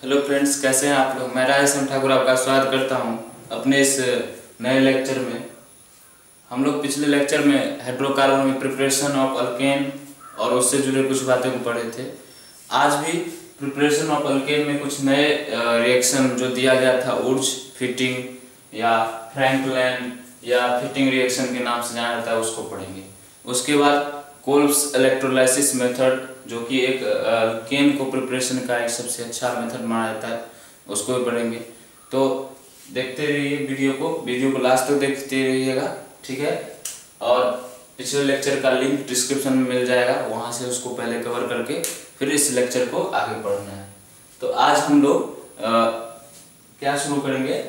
Hello friends, कैसे हैं आप लोग। मैं राजेश ठाकुर आपका स्वागत करता हूं अपने इस नए लेक्चर में। हम लोग पिछले लेक्चर में हाइड्रोकार्बन में प्रिपरेशन ऑफ अल्केन और उससे जुड़े कुछ बातें को पढ़े थे। आज भी प्रिपरेशन ऑफ अल्केन में कुछ नए रिएक्शन जो दिया गया था, उर्ज फिटिंग या फ्रैंकलैंड या फिटिंग रिएक्शन के नाम से जाना जाता है, उसको पढ़ेंगे। उसके बाद कोल्ब्स इलेक्ट्रोलाइसिस मेथड, जो कि एक अल्केन को प्रिपरेशन का एक सबसे अच्छा मेथड माना जाता है, उसको भी पढ़ेंगे। तो देखते रहिए वीडियो को लास्ट तक देखते रहिएगा, ठीक है। और पिछले लेक्चर का लिंक डिस्क्रिप्शन में मिल जाएगा, वहाँ से उसको पहले कवर करके फिर इस लेक्चर को आगे पढ़ना है। तो आज हम लोग क्या शुरू करेंगे,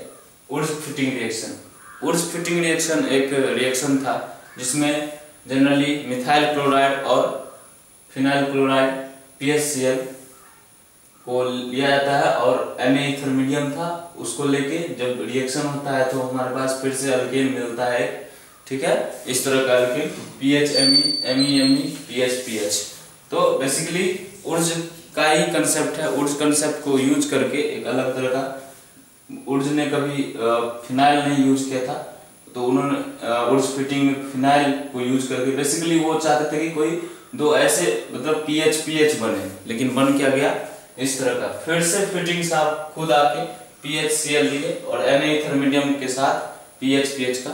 उर्ज फिटिंग रिएक्शन। उर्ज फिटिंग रिएक्शन एक रिएक्शन था जिसमें जनरली मिथाइल क्लोराइड और फिनाइल क्लोराइड PHCl को लिया जाता है और Na ईथर मीडियम था। उसको लेके जब रिएक्शन होता है तो हमारे पास फिर से अल्केन मिलता है, ठीक है। इस तरह का अल्केन PHMe PHPH। तो बेसिकली उर्ज का ही कंसेप्ट है। उर्ज कंसेप्ट को यूज करके एक अलग तरह का, उर्ज ने कभी फिनाइल नहीं यूज किया था, तो उन्होंने उर्ज फिटिंग में फिनाइल को यूज करके बेसिकली वो चाहते थे कि कोई दो ऐसे मतलब PH बने, लेकिन बन क्या गया इस तरह का। फिर से फिटिंग साहब खुद आके PHCl लिए और Na ईथर मीडियम के साथ PHPH का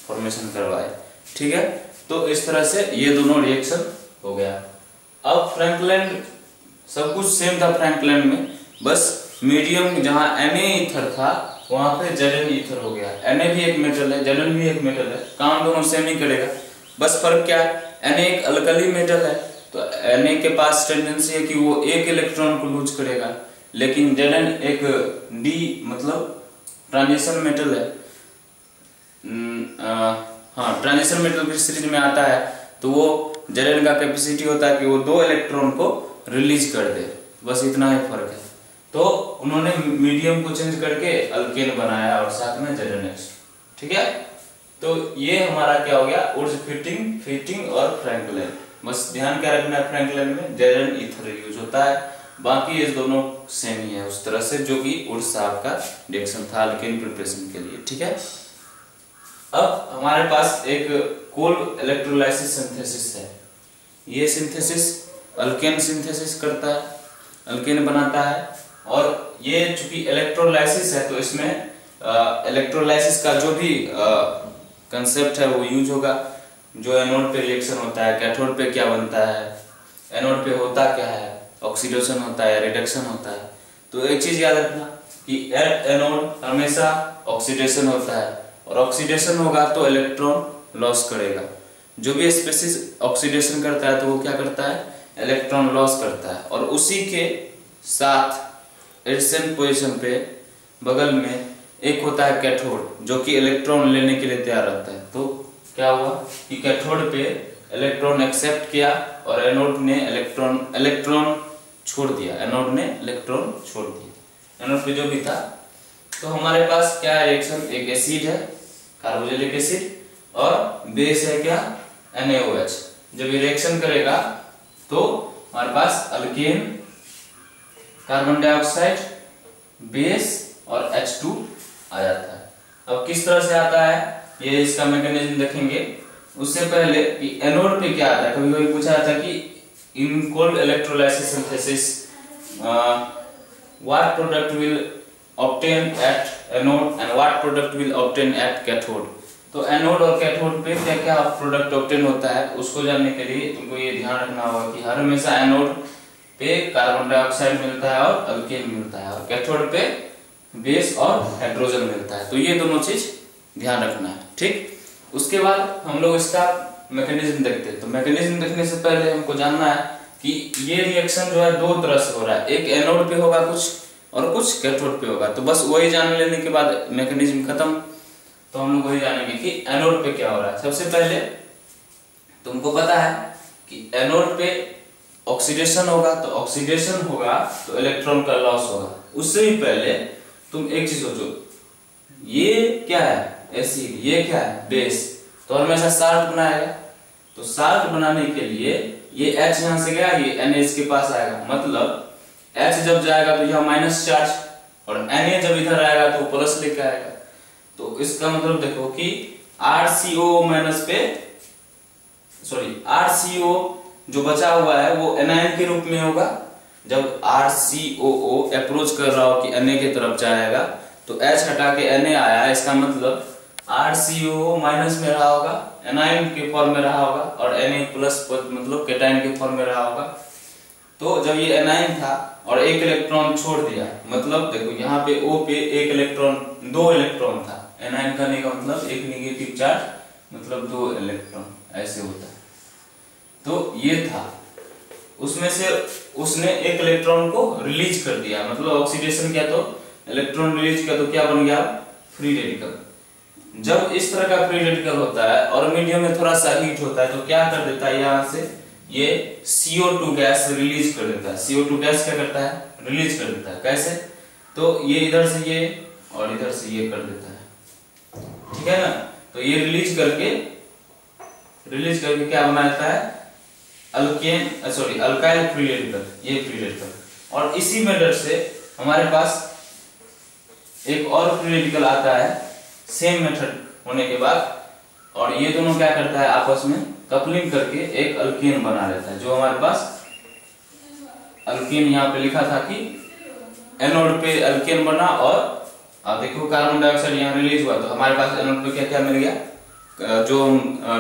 फॉर्मेशन करवाए, ठीक है। तो इस तरह से ये दोनों रिएक्शन हो गया। अब फ्रैंकलैंड सब कुछ सेम था फ्रैंकलैंड में, बस मीडियम जहाँ Na ईथर था वहां पे Zn ईथर हो गया। Na भी एक मेटल है, Zn भी एक मेटल है, काम दोनों सेम ही करेगा। बस फर्क क्या है, Na एक अल्कली मेटल है तो Na के पास टेंडेंसी है कि वो एक इलेक्ट्रॉन को लूज करेगा, लेकिन Zn एक D मतलब ट्रांजिशन मेटल है। हाँ, ट्रांजिशन मेटल की सीरीज में आता है, तो वो Zn का कैपेसिटी होता है कि वो दो इलेक्ट्रॉन को रिलीज कर दे, बस इतना ही फर्क है। तो उन्होंने मीडियम को चेंज करके अल्केन बनाया और साथ में ZnX, ठीक है। तो ये हमारा क्या हो गया, उर्ज फिटिंग और फ्रैंकलैंड। बस ध्यान क्या रखना है, फ्रैंकलैंड में Zn ईथर यूज होता है, बाकी ये दोनों सेम ही है उस तरह से, जो कि उर्ज साहब का रिएक्शन था अल्केन प्रिपरेशन के लिए, ठीक है। अब हमारे पास एक कोल्ब इलेक्ट्रोलाइसिस सिंथेसिस है। ये सिंथेसिस अल्केन सिंथेसिस करता है, अल्केन बनाता है। और ये चूंकि इलेक्ट्रोलाइसिस है तो इसमें इलेक्ट्रोलाइसिस का जो भी कंसेप्ट है वो यूज होगा। जो एनोड पे रिएक्शन होता है, कैथोड पे क्या बनता है, एनोड पे होता क्या है, ऑक्सीडेशन होता है, रिडक्शन होता है। तो एक चीज याद रखना कि एनोड हमेशा ऑक्सीडेशन होता है, और ऑक्सीडेशन होगा तो इलेक्ट्रॉन लॉस करेगा। जो भी स्पीशीज ऑक्सीडेशन करता है तो वो क्या करता है, इलेक्ट्रॉन लॉस करता है। और उसी के साथ एडजेसेंट पोजीशन पे बगल में एक होता है कैथोड, जो कि इलेक्ट्रॉन लेने के लिए तैयार रहता है। तो क्या हुआ कि कैथोड पे इलेक्ट्रॉन एक्सेप्ट किया और एनोड ने इलेक्ट्रॉन छोड़ दिया। एनोड ने इलेक्ट्रॉन छोड़ दिया, एनोड पे जो भी था। तो हमारे पास क्या रिएक्शन, एक एसिड है कार्बोक्सिलिक एसिड, और बेस है क्या, NaOH। जब ये रिएक्शन करेगा तो हमारे पास अल्केन, कार्बन डाइऑक्साइड, बेस और H2 आ जाता है। अब किस तरह से आता है ये इसका मैकेनिज्म देखेंगे। उससे पहले कि एनोड पे क्या आता है, कभी कभी पूछा जाता है कि in cold electrolysis synthesis what product will obtain at anode and what product will obtain at cathode. तो एनोड और कैथोड पे क्या क्या प्रोडक्ट ऑब्टेन होता है, उसको जानने के लिए तुमको ये ध्यान रखना होगा कि हर हमेशा एनोड पे कार्बन डाइऑक्साइड मिलता है और अल्केन मिलता है, और कैथोड पे बेस और हाइड्रोजन मिलता है। तो ये दोनों चीज ध्यान रखना है, ठीक। उसके बाद हम लोग इसका मैकेनिज्म देखते हैं। तो मैकेनिज्म देखने से पहले हमको जानना है कि ये रिएक्शन जो है दो तरह से हो रहा है, एक एनोड पे होगा कुछ और कुछ कैथोड पे होगा। तो बस वही जान लेने के बाद मैकेनिज्म खत्म। तो हम लोग वही जानेंगे कि एनोड पे क्या हो रहा है। सबसे पहले तुमको पता है कि एनोड पे ऑक्सीडेशन होगा, तो ऑक्सीडेशन होगा तो इलेक्ट्रॉन का लॉस होगा। उससे भी पहले तुम एक चीज सोचो, ये क्या है एसिड, ये क्या है बेस, तो हमेशा साल्ट बनाएगा। तो साल्ट बनाने के लिए ये H यहां से गया, ये NH के पास आएगा, मतलब H जब जाएगा तो यह माइनस चार्ज, और Na जब इधर आएगा तो प्लस लेके आएगा। तो इसका मतलब देखो कि RCO माइनस पे RCO जो बचा हुआ है वो anion के रूप में होगा। जब RCOO अप्रोच कर रहा हो कि Na की तरफ जाएगा तो H हटा के Na आया, इसका मतलब RCOO माइनस में रहा होगा, एनायन के फॉर्म में रहा होगा, और Na प्लस मतलब कैटायन के फॉर्म में रहा होगा। तो जब ये एनायन था और एक इलेक्ट्रॉन छोड़ दिया, मतलब देखो यहाँ पे O पे एक इलेक्ट्रॉन, 2 इलेक्ट्रॉन था। एनायन करने का मतलब एक नेगेटिव चार्ज मतलब 2 इलेक्ट्रॉन ऐसे होता है। तो ये था, उसमें से उसने एक इलेक्ट्रॉन को रिलीज कर दिया, मतलब ऑक्सीडेशन किया तो इलेक्ट्रॉन रिलीज किया तो क्या बन गया, फ्री रेडिकल। जब इस तरह का फ्री रेडिकल होता है और मीडियम में थोड़ा सा हीट होता है तो क्या कर देता है, यहाँ से ये CO2 गैस रिलीज कर देता है। CO2 गैस क्या करता है, रिलीज कर देता है। कैसे, तो ये इधर से ये और इधर से ये कर देता है, ठीक है ना। तो ये रिलीज करके क्या बनाता है, अल्काइल फ्री रेडिकल, ये फ्री रेडिकल। और इसी मेथड से हमारे पास एक और फ्री रेडिकल आता है सेम मेथड होने के बाद, और ये दोनों क्या करता है, आपस में कपलिंग करके एक अल्केन बना लेता है। जो हमारे पास अल्केन यहाँ पे लिखा था कि एनोड पे अल्केन बना, और आप देखो कार्बन डाइऑक्साइड यहाँ रिलीज हुआ तो हमारे पास एनोड पे क्या क्या मिल गया, जो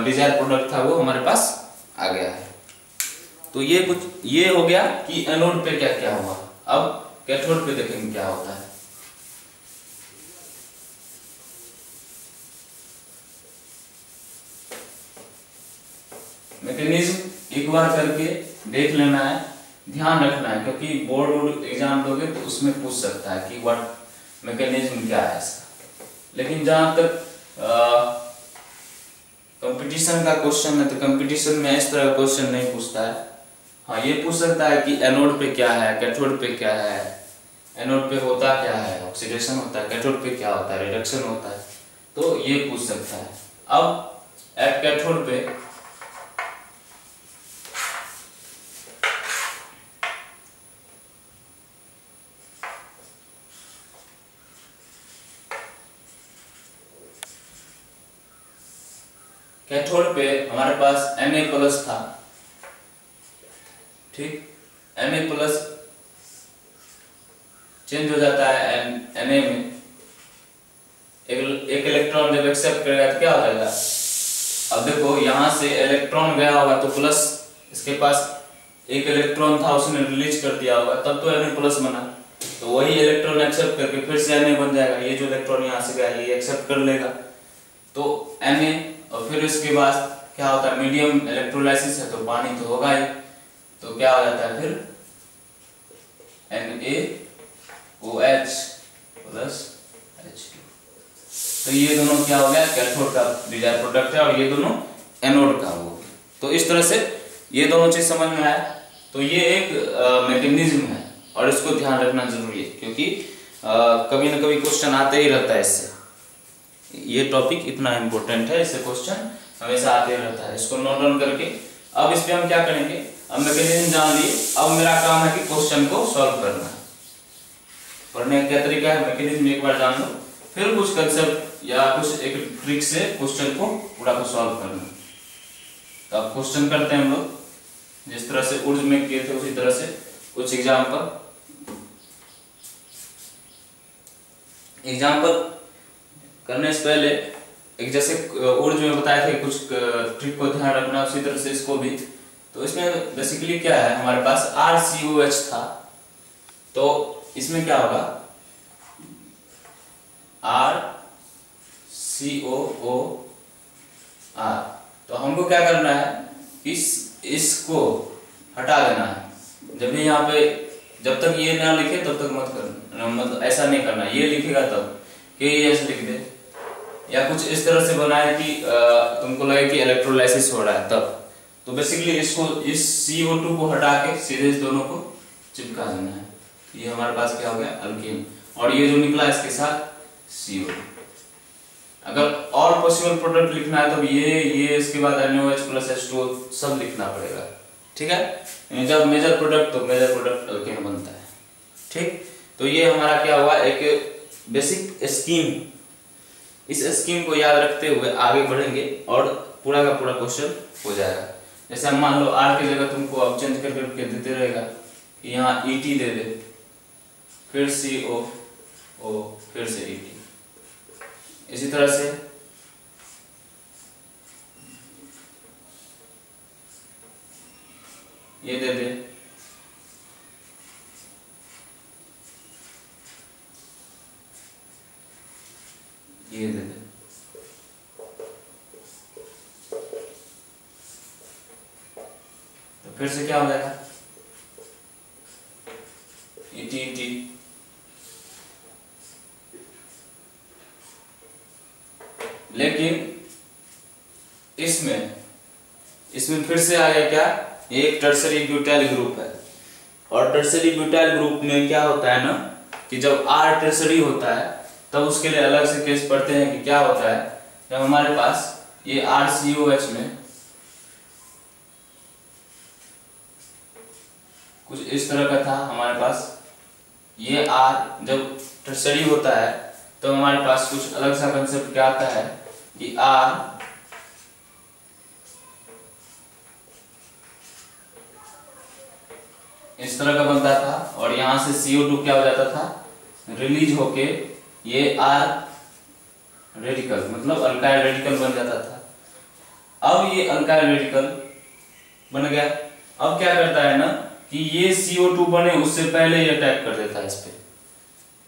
डिजायर प्रोडक्ट था वो हमारे पास आ गया है। तो ये हो गया कि एनोड पे क्या क्या हुआ। अब कैथोड पे देखेंगे क्या होता है। मैकेनिज्म एक बार करके देख लेना है, ध्यान रखना है, क्योंकि बोर्ड एग्जाम दोगे तो उसमें पूछ सकता है कि व्हाट मैकेनिज्म क्या है इसका। लेकिन जहां तक कंपटीशन का क्वेश्चन है तो कंपटीशन में इस तरह का क्वेश्चन नहीं पूछता है। हाँ, ये पूछ सकता है कि एनोड पे क्या है, कैथोड पे क्या है, एनोड पे होता क्या है, ऑक्सीडेशन होता है, कैथोड पे क्या होता है, रिडक्शन होता है, तो ये पूछ सकता है। अब एट कैथोड पे हमारे पास Na प्लस था, ठीक। Na प्लस चेंज हो जाता है Na में, एक इलेक्ट्रॉन जब एक्सेप्ट करेगा तो क्या हो जाएगा। अब देखो यहाँ से इलेक्ट्रॉन गया होगा तो प्लस, इसके पास एक इलेक्ट्रॉन था उसने रिलीज कर दिया होगा, तब तो Na प्लस बना। तो वही इलेक्ट्रॉन एक्सेप्ट करके फिर से Na बन जाएगा। ये जो इलेक्ट्रॉन यहाँ से गया ये एक्सेप्ट कर लेगा तो Na, और फिर इसके बाद क्या होता है, मीडियम इलेक्ट्रोलाइसिस है तो पानी तो होगा ही, तो क्या हो जाता है फिर NaOH प्लस H2। तो ये दोनों क्या हो गया, कैथोड का डिजायर प्रोडक्ट है, और ये दोनों एनोड का हो गया। तो इस तरह से ये दोनों चीज समझ में आया। तो ये एक मैकेनिज्म है और इसको ध्यान रखना जरूरी है, क्योंकि कभी ना कभी क्वेश्चन आते ही रहता है इससे। ये टॉपिक इतना इम्पोर्टेंट है, इससे क्वेश्चन हमेशा आते रहता है। इसको नोट डाउन करके अब इस पे हम क्या करेंगे, अब मैकेनिज्म जान लिए, अब मेरा काम है कि क्वेश्चन को सॉल्व करना। पढ़ने का क्या तरीका है, मैकेनिज्म एक बार जान लो, फिर कुछ कंसेप्ट या कुछ एक ट्रिक से क्वेश्चन को पूरा को सॉल्व करना। तो अब क्वेश्चन करते हैं हम लोग, जिस तरह से उर्ज में किए थे उसी तरह से कुछ एग्जाम्पल करने से पहले एक जैसे उर्ज में बताए थे कुछ ट्रिक को ध्यान रखना, उसी तरह से इसको भी। तो इसमें बेसिकली क्या है, हमारे पास RCOH था, तो इसमें क्या होगा RCOOR। तो हमको क्या करना है, इसको हटा देना है। जब भी यहाँ पे जब तक ये ना लिखे तब तक मत करना, मतलब ऐसा नहीं करना, ये लिखेगा तब कि ऐसे लिख दे, या कुछ इस तरह से बनाए कि तुमको लगे कि इलेक्ट्रोलाइसिस हो रहा है तब। तो बेसिकली इसको, इस CO2 को हटा के सीधे इस दोनों को चिपका देना है। ये हमारे पास क्या हो गया, अल्कीन, और ये जो निकला इसके साथ CO। अगर और पॉसिबल प्रोडक्ट लिखना है तो ये इसके बाद NaOH प्लस H2 सब लिखना पड़ेगा, ठीक है। जब मेजर प्रोडक्ट तो मेजर प्रोडक्ट अल्कीन बनता है। ठीक, तो ये हमारा क्या हुआ, एक बेसिक स्कीम। इस स्कीम को याद रखते हुए आगे बढ़ेंगे और पूरा का पूरा क्वेश्चन हो जाएगा। जैसे हम मान लो आर की जगह तुमको अब चेंज करके देते रहेगा कि यहाँ ET दे दे, फिर CO, फिर से ET, इसी तरह से ये दे दे, ये दे दे, तो फिर से क्या हो जाएगा, ET, लेकिन इसमें फिर से आ गया क्या, ये एक टर्सरी ब्यूटाइल ग्रुप है। और टर्सरी ब्यूटाइल ग्रुप में क्या होता है ना कि जब R टर्सरी होता है तब उसके लिए अलग से केस पढ़ते हैं कि क्या होता है जब हमारे पास ये RCOH में कुछ इस तरह का था हमारे पास, ये R जब टर्सरी होता है तो हमारे पास कुछ अलग सा कंसेप्ट क्या आता है कि R इस तरह का बनता था और यहां से CO2 क्या हो जाता था, रिलीज होके ये R रेडिकल मतलब अल्काइल रेडिकल बन जाता था। अब ये अल्काइल रेडिकल बन गया, अब क्या करता है ना कि ये CO2 बने उससे पहले ये अटैक कर देता है इस पे,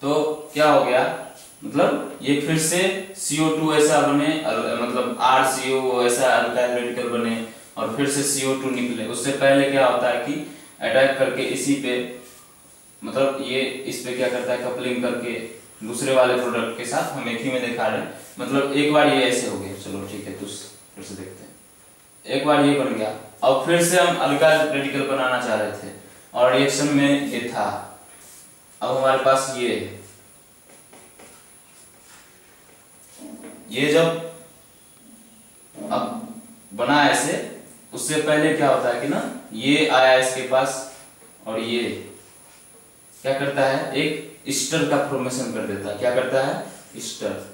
तो क्या हो गया, मतलब ये फिर से CO2 ऐसा बने, मतलब RCO ऐसा अल्काइल रेडिकल बने और फिर से CO2 निकले। उससे पहले क्या होता है कि अटैक करके इसी पे, मतलब ये इस पे क्या करता है, कपलिंग करके दूसरे वाले प्रोडक्ट के साथ हम एक ही में दिखा रहे हैं। मतलब एक बार ये ऐसे हो गया, चलो ठीक है, तो फिर से देखते हैं। एक बार ये बन गया, अब फिर से हम अल्काइल रेडिकल बनाना चाह रहे थे और रिएक्शन में ये था। अब हमारे पास ये जब अब बना ऐसे, उससे पहले क्या होता है कि ना ये आया इसके पास और ये क्या करता है, एक ईस्टर का फॉर्मेशन कर देता है। क्या करता है, ईस्टर,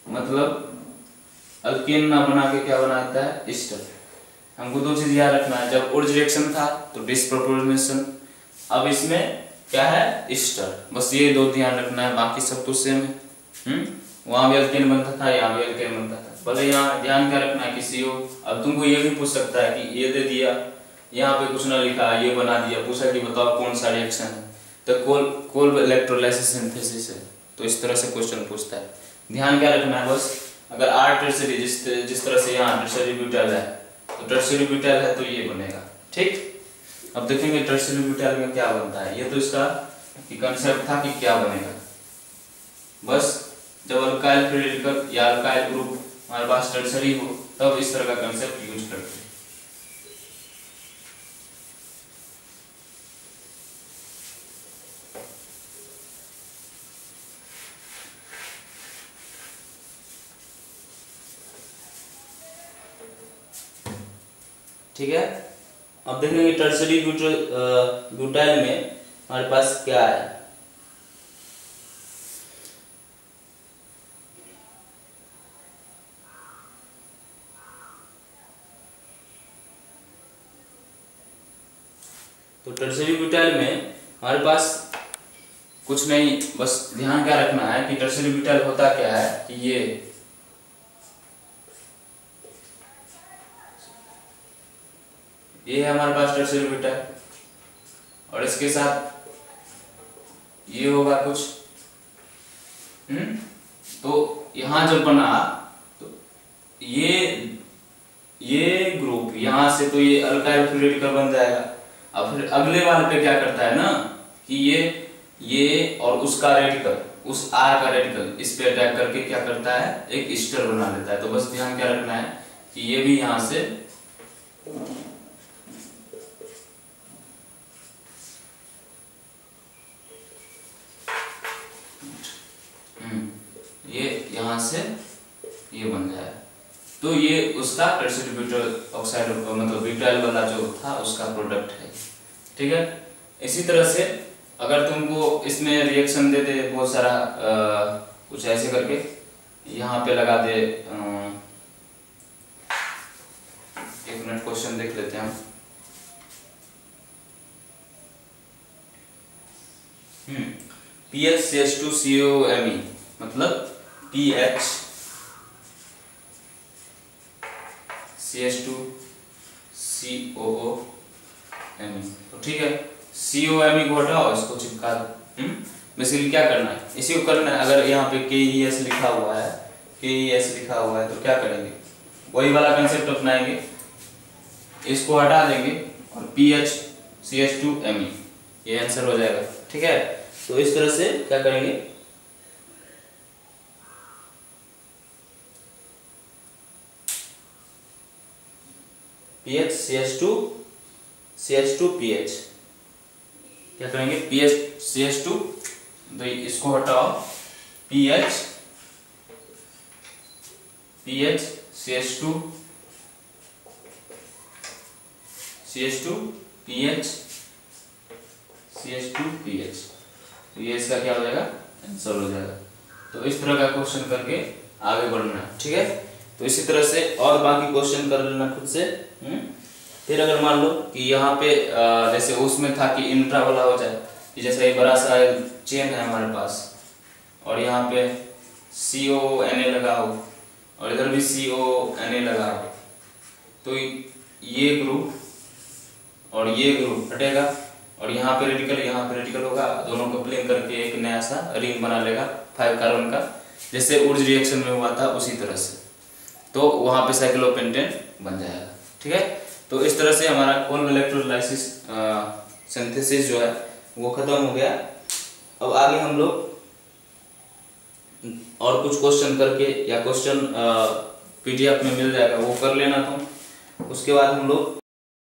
मतलब अल्केन ना बना के क्या बनाता है, ईस्टर। हमको दो चीज याद रखना है, जब ओरिज रिएक्शन था तो डिस्प्रोपोर्शनेशन, अब इसमें क्या है, ईस्टर। बस ये दो ध्यान रखना है, बाकी सब तो सेम है। वहां भी अल्केन बनता था, यहाँ भी अल्केन बनता था। भले यहाँ ध्यान क्या रखना है कि CO, अब तुमको ये भी पूछ सकता है कि ये दे दिया, यहाँ पे कुछ ना लिखा, ये बना दिया, पूछा कि बताओ कौन सा रिएक्शन है, तो कोल इलेक्ट्रोलाइसिस सिंथेसिस है। तो इस तरह से क्वेश्चन पूछता है। ध्यान क्या रखना है, बस अगर R टर्सरी जिस तरह से यहाँ टर्सरी ब्यूटाइल है तो टर्सरी ब्यूटाइल है तो ये बनेगा। ठीक, अब देखेंगे टर्सरी ब्यूटाइल में क्या बनता है। ये तो इसका कंसेप्ट था कि क्या बनेगा। बस जब अल्काइल रेडिकल या अल्काइल ग्रुप हमारे पास टर्सरी हो तब इस तरह का कंसेप्ट यूज करते हैं। ठीक है, अब देखेंगे टर्सरी ब्यूटाइल में हमारे पास क्या है। तो टर्सरी ब्यूटाइल में हमारे पास कुछ नहीं, बस ध्यान क्या रखना है कि टर्सरी ब्यूटाइल होता क्या है कि ये है हमारे पास टर्सरी ब्यूटाइल और इसके साथ ये होगा कुछ, तो यहां जब बना तो ये ग्रुप यहां से तो ये अल्काइल रेडिकल बन जाएगा। अब फिर अगले वाले पे क्या करता है ना कि ये और उसका रेडिकल, उस R का रेडिकल इस पे अटैक करके क्या करता है, एक ईस्टर बना लेता है। तो बस ध्यान क्या रखना है कि ये भी यहां से ये यहां से ये बन जाए, तो ये उसका टर्सरी ब्यूटाइल ऑक्साइड मतलब ब्यूटाइल वाला जो था उसका प्रोडक्ट है। ठीक है। इसी तरह से अगर तुमको इसमें रिएक्शन दे दे बहुत सारा कुछ ऐसे करके यहाँ पे लगा दे, एक मिनट क्वेश्चन देख लेते हैं हम। PHCH2COMe मतलब PHCH2COOMe, तो ठीक है। COMe को हटाओ, इसको चिपका दो। बेसिकली क्या करना है, इसी को करना है। अगर यहाँ पे KES लिखा हुआ है, KES लिखा हुआ है तो क्या करेंगे, वही वाला कंसेप्ट अपनाएंगे, इसको हटा देंगे और PHCH2ME, ये आंसर हो जाएगा। ठीक है, तो इस तरह से क्या करेंगे, CH2CH2PH क्या करेंगे, PHCH2, तो इसको हटाओ, CH2PH, तो ये इसका क्या हो जाएगा, आंसर हो जाएगा। तो इस तरह का क्वेश्चन करके आगे बढ़ना है। ठीक है, तो इसी तरह से और बाकी क्वेश्चन कर लेना खुद से। फिर अगर मान लो कि यहाँ पे जैसे उसमें था कि इंट्रा वाला हो जाए, कि जैसे ये बड़ा सा चेन है हमारे पास और यहाँ पे CONA लगा हो और इधर भी CONA लगा हो, तो ये ग्रुप और ये ग्रुप हटेगा और यहाँ पे रेडिकल होगा, दोनों को कपलिंग करके एक नया सा रिंग बना लेगा 5 कार्बन का, जैसे ऊर्ज रिएक्शन में हुआ था उसी तरह से, तो वहाँ पे साइक्लोपेंटेन बन जाएगा। ठीक है, तो इस तरह से हमारा कोल्ड इलेक्ट्रोलाइसिस सिंथेसिस जो है वो खत्म हो गया। अब आगे हम लोग और कुछ क्वेश्चन करके, या क्वेश्चन PDF में मिल जाएगा वो कर लेना तुम। उसके बाद हम लोग